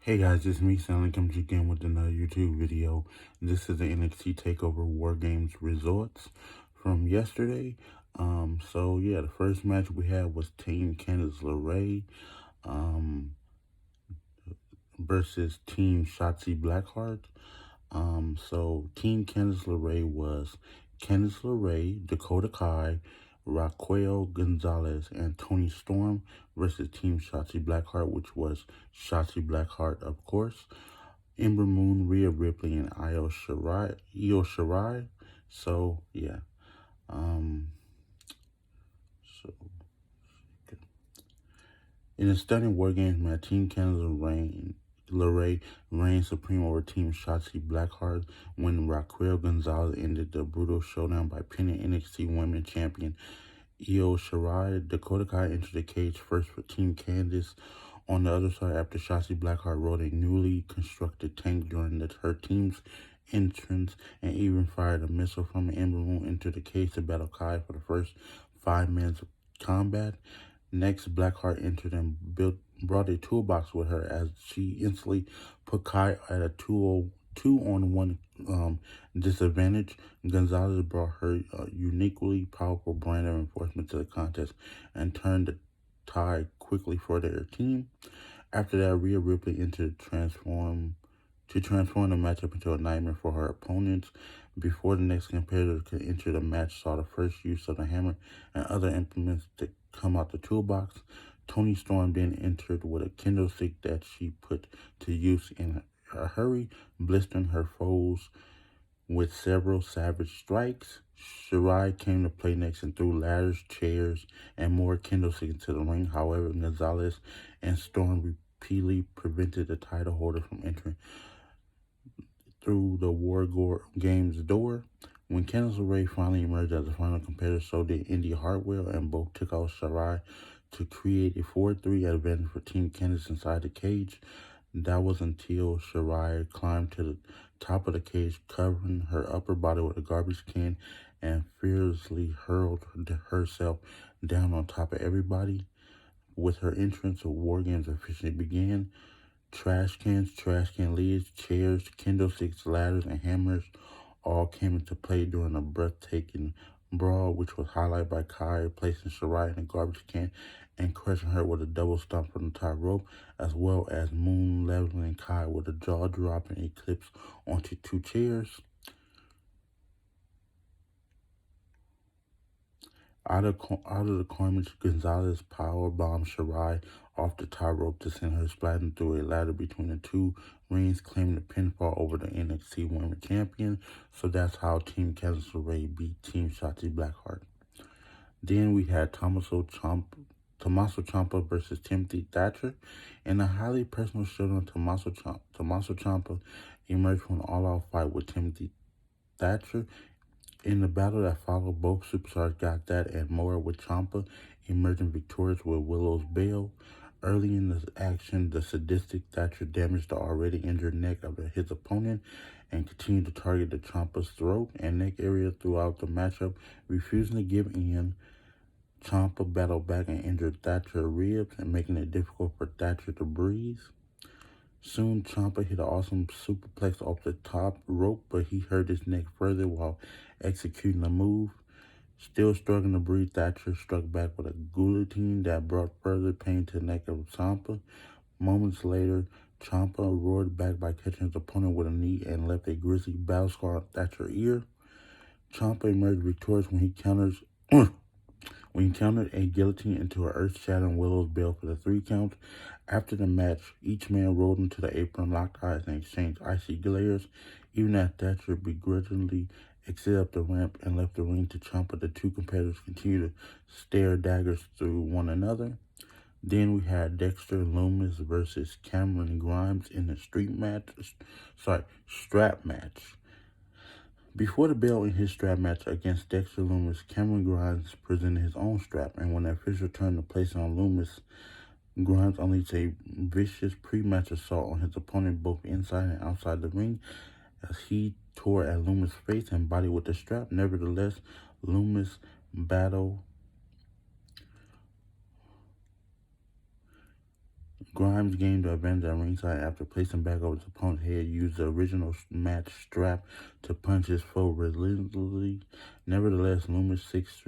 Hey guys, it's me, Stanley, coming to you again with another YouTube video. This is the NXT TakeOver War Games results from yesterday. So the first match we had was Team Candice LeRae versus Team Shotzi Blackheart. So Team Candice LeRae was Candice LeRae, Dakota Kai, Raquel Gonzalez, and Tony Storm versus Team Shotzi Blackheart, which was Shotzi Blackheart, of course. Ember Moon, Rhea Ripley, and Io Shirai. So yeah. Um. So in a stunning War Games match, Team Canada LeRae reigned supreme over Team Shotzi Blackheart when Raquel Gonzalez ended the brutal showdown by pinning NXT Women's Champion Io Shirai. Dakota Kai entered the cage first for Team Candice on the other side after Shotzi Blackheart rode a newly constructed tank during her team's entrance and even fired a missile from an Ember Moon into the cage to battle Kai for the first 5 minutes of combat. Next, Blackheart entered and brought a toolbox with her as she instantly put Kai at a 2-on-1 disadvantage. Gonzalez brought her uniquely powerful brand of enforcement to the contest and turned the tide quickly for their team. After that, Rhea Ripley entered to transform the matchup into a nightmare for her opponents. Before the next competitor could enter the match, saw the first use of the hammer and other implements to come out the toolbox. Tony Storm then entered with a kendo stick that she put to use in a hurry, blistering her foes with several savage strikes. Shirai came to play next and threw ladders, chairs, and more kendo sticks into the ring. However, Gonzalez and Storm repeatedly prevented the title holder from entering through the War Games door. When Candice LeRae finally emerged as the final competitor, so did Indy Hartwell, and both took out Shirai to create a 4-3 advantage for Team Candice inside the cage. That was until Shirai climbed to the top of the cage, covering her upper body with a garbage can, and fearlessly hurled herself down on top of everybody. With her entrance, War Games officially began. Trash cans, trash can lids, chairs, kendo sticks, ladders, and hammers all came into play during a breathtaking brawl, which was highlighted by Kai placing Shirai in a garbage can and crushing her with a double stomp from the top rope, as well as Moon leveling Kai with a jaw-dropping eclipse onto 2 chairs. Out of the carnage, Gonzalez power bombed Shirai off the top rope to send her splattering through a ladder between the two rings, claiming the pinfall over the NXT Women's Champion. So that's how Team Candice LeRae beat Team Shotzi Blackheart. Then we had Tommaso Ciampa versus Timothy Thatcher. In a highly personal showdown, Tommaso Ciampa emerged from an all-out fight with Timothy Thatcher. In the battle that followed, both superstars got that and more, with Ciampa emerging victorious with Willow's Bell. Early in the action, the sadistic Thatcher damaged the already injured neck of his opponent and continued to target the Ciampa's throat and neck area throughout the matchup. Refusing to give in, Ciampa battled back and injured Thatcher's ribs and making it difficult for Thatcher to breathe. Soon, Ciampa hit an awesome superplex off the top rope, but he hurt his neck further while executing the move. Still struggling to breathe, Thatcher struck back with a guillotine that brought further pain to the neck of Ciampa. Moments later, Ciampa roared back by catching his opponent with a knee and left a grisly battle scar on Thatcher's ear. Ciampa emerged victorious when he countered a guillotine into her earth-shattering Willow's Bell for the 3 count. After the match, each man rolled into the apron, locked eyes, and exchanged icy glares. Even as Thatcher begrudgingly exited up the ramp and left the ring to Ciampa, the two competitors continued to stare daggers through one another. Then we had Dexter Lumis versus Cameron Grimes in the strap match. Before the bell in his strap match against Dexter Lumis, Cameron Grimes presented his own strap, and when the official turned to place it on Lumis, Grimes unleashed a vicious pre-match assault on his opponent both inside and outside the ring as he tore at Lumis' face and body with the strap. Nevertheless, Lumis Grimes gained the advantage at ringside after placing back over his opponent's head, used the original match strap to punch his foe relentlessly. Nevertheless, Loomis' sixth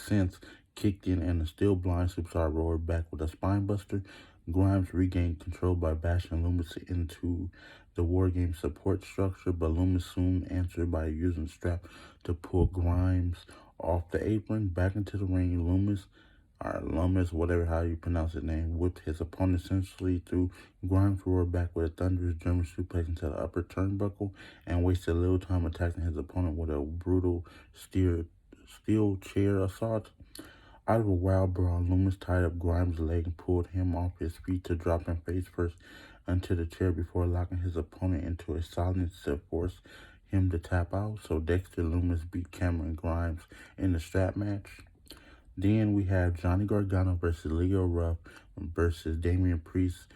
sense kicked in and the still blind superstar roared back with a spinebuster. Grimes regained control by bashing Loomis into the War Game support structure, but Loomis soon answered by using the strap to pull Grimes off the apron. Back into the ring, Loomis, whatever how you pronounce his name, whipped his opponent essentially through. Grimes roared back with a thunderous German suplex into the upper turnbuckle and wasted little time attacking his opponent with a brutal steel chair assault. Out of a wild brawl, Loomis tied up Grimes' leg and pulled him off his feet to drop him face first onto the chair before locking his opponent into a silence to force him to tap out. So Dexter Loomis beat Cameron Grimes in the strap match. Then we have Johnny Gargano versus Leo Ruff versus Damian Priest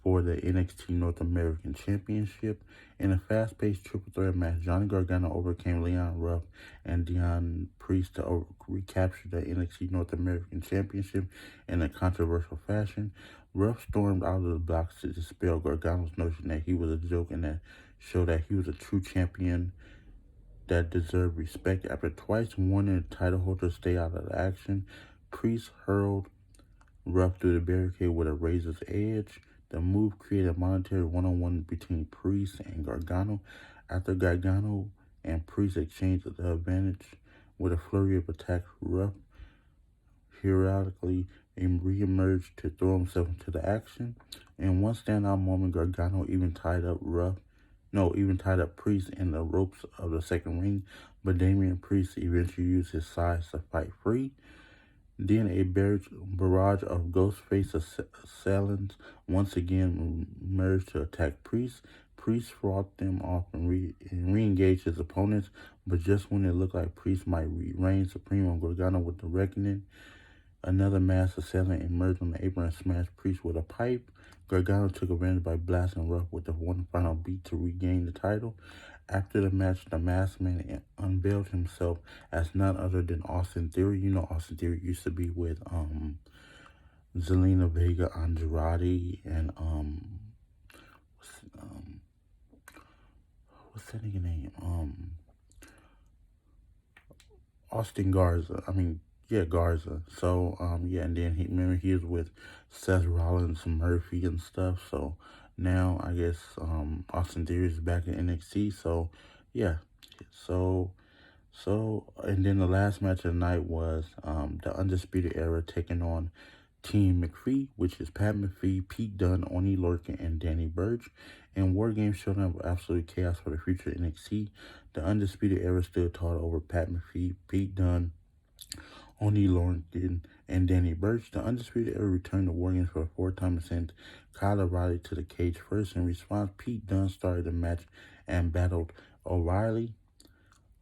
for the NXT North American Championship. In a fast-paced triple threat match, Johnny Gargano overcame Leon Ruff and Damian Priest to recapture the NXT North American Championship in a controversial fashion. Ruff stormed out of the blocks to dispel Gargano's notion that he was a joke and that show that he was a true champion that deserved respect. After twice warning the title holder to stay out of the action, Priest hurled Ruff through the barricade with a razor's edge. The move created a momentary one-on-one between Priest and Gargano. After Gargano and Priest exchanged the advantage with a flurry of attacks, Ruff periodically re-emerged to throw himself into the action. In one standout moment, Gargano even tied up Priest in the ropes of the second ring, but Damian Priest eventually used his size to fight free. Then a barrage of Ghostface assailants once again emerged to attack Priest. Priest fought them off and re-engaged his opponents, but just when it looked like Priest might reign supreme on Gargano with the Reckoning, another masked assailant emerged on the apron and smashed Priest with a pipe. Gargano took advantage by blasting Ruff with the one final beat to regain the title. After the match, the masked man unveiled himself as none other than Austin Theory. You know, Austin Theory used to be with Zelina Vega, Andrade, and what's that nigga name? Austin Garza. Garza. So, and then he was with Seth Rollins and Murphy and stuff. So now I guess Austin Theory is back in NXT. So yeah. And then the last match of the night was the Undisputed Era taking on Team McPhee, which is Pat McPhee, Pete Dunne, Oney Lorcan, and Danny Burch. And War Games showed up absolute chaos for the future of NXT. The Undisputed Era stood tall over Pat McPhee, Pete Dunne, Oney Lorcan, and Danny Burch. The Undisputed Era returned to War Games for the fourth time and sent Kyle O'Reilly to the cage first. In response, Pete Dunne started the match and battled O'Reilly.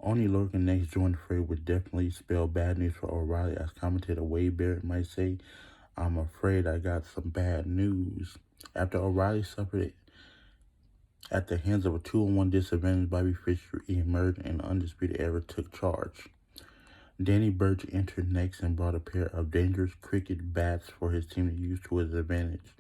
Oney Lorcan next joined the fray, would definitely spell bad news for O'Reilly, as commentator Wade Barrett might say, "I'm afraid I got some bad news." After O'Reilly suffered at the hands of a 2-on-1 disadvantage, Bobby Fischer emerged and the Undisputed Era took charge. Danny Burch entered next and brought a pair of dangerous cricket bats for his team to use to his advantage.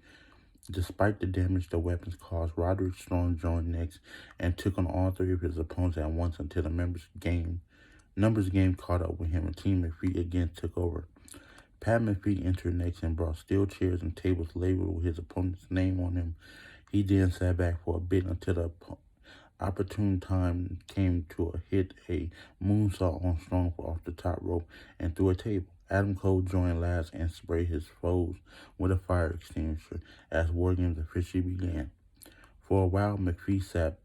Despite the damage the weapons caused, Roderick Strong joined next and took on all three of his opponents at once until the numbers game caught up with him and Team McPhee again took over. Pat McPhee entered next and brought steel chairs and tables labeled with his opponent's name on them. He then sat back for a bit until the opportune time came to hit a moonsault on Strong off the top rope and through a table. Adam Cole joined last and sprayed his foes with a fire extinguisher as War Games officially began. For a while, McPhee sat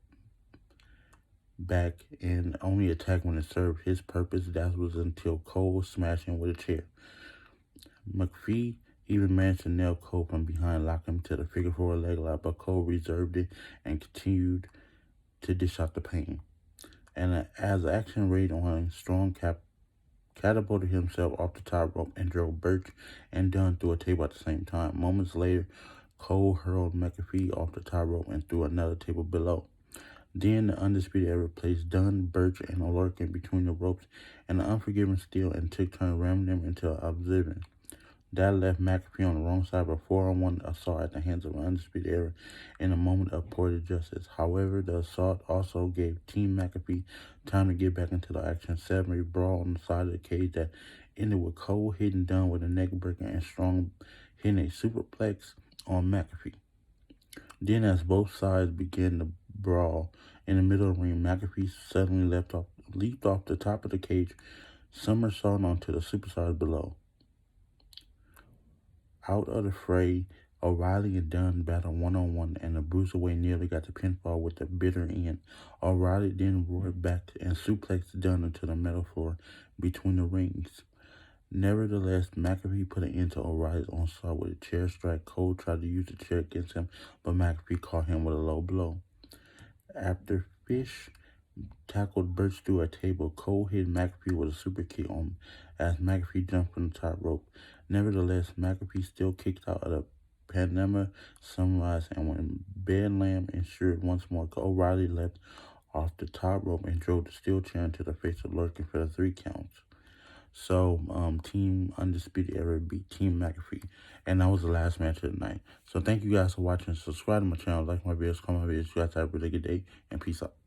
back and only attacked when it served his purpose. That was until Cole was smashed him with a chair. McPhee even managed to nail Cole from behind, lock him to the figure 4 leg lock, but Cole reserved it and continued to dish out the pain. And as action raged on, Strong catapulted himself off the top rope and drove Burch and Dunne through a table at the same time. Moments later, Cole hurled McAfee off the top rope and through another table below. Then the Undisputed Era placed Dunne, Burch, and Lorcan between the ropes and the Unforgiven Steel and took turns ramming them into oblivion. That left McAfee on the wrong side of a 4-on-1 assault at the hands of an undisputed era in a moment of poetic justice. However, the assault also gave Team McAfee time to get back into the action. 7 brawl on the side of the cage that ended with Cole hitting Dunn with a neck breaker and Strong hitting a superplex on McAfee. Then, as both sides began to brawl in the middle of the ring, McAfee suddenly leaped off the top of the cage, somersaulting onto the superstars below. Out of the fray, O'Reilly and Dunn battled one-on-one, and the Bruiserweight nearly got the pinfall with the bitter end. O'Reilly then roared back and suplexed Dunn into the metal floor between the rings. Nevertheless, McAfee put an end to O'Reilly's onslaught with a chair strike. Cole tried to use the chair against him, but McAfee caught him with a low blow. After Fish tackled Birch through a table, Cole hit McAfee with a super kick on as McAfee jumped from the top rope. Nevertheless, McAfee still kicked out of the Panama Sunrise, and when Bedlam ensured once more, O'Reilly leapt off the top rope and drove the steel chair into the face of Lurkin for the 3 counts. So, Team Undisputed Era beat Team McAfee. And that was the last match of the night. So, thank you guys for watching. Subscribe to my channel, like my videos, comment my videos. You guys have a really good day, and peace out.